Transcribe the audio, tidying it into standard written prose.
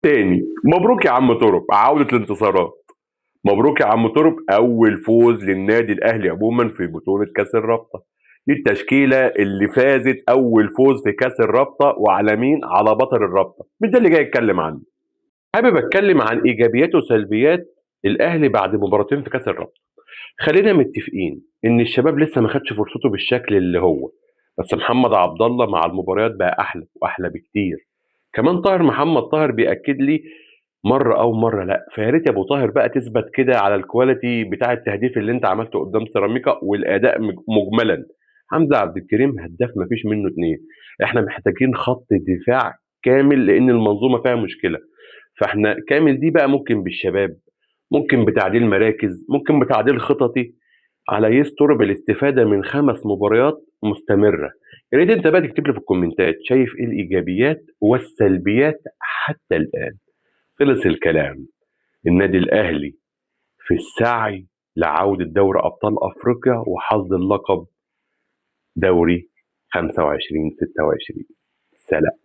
تاني مبروك يا عم ترب عودة الانتصارات. مبروك يا عم ترب أول فوز للنادي الأهلي عموما في بطولة كأس الرابطة. دي التشكيلة اللي فازت أول فوز في كأس الرابطة، وعلى مين؟ على بطل الرابطة. مش ده اللي جاي أتكلم عنه. حابب أتكلم عن إيجابيات وسلبيات الأهلي بعد مباراتين في كأس الرابطة. خلينا متفقين إن الشباب لسه ما خدش فرصته بالشكل اللي هو، بس محمد عبد الله مع المباريات بقى أحلى وأحلى بكتير. كمان طاهر محمد طاهر بيأكد لي مرة أو مرة لأ، فيا ريت يا أبو طاهر بقى تثبت كده على الكواليتي بتاع التهديف اللي أنت عملته قدام سيراميكا والأداء مجملا. حمزة عبد الكريم هداف مفيش منه اتنين. إحنا محتاجين خط دفاع كامل لأن المنظومة فيها مشكلة. فإحنا كامل دي بقى ممكن بالشباب، ممكن بتعديل مراكز، ممكن بتعديل خططي، على يستر بالاستفادة من 5 مباريات مستمرة. يا ريت أنت بقى تكتب لي في الكومنتات شايف إيه الإيجابيات والسلبيات حتى الآن. خلص الكلام. النادي الأهلي في السعي لعودة دوري أبطال أفريقيا وحصد اللقب دوري 25 26. سلام.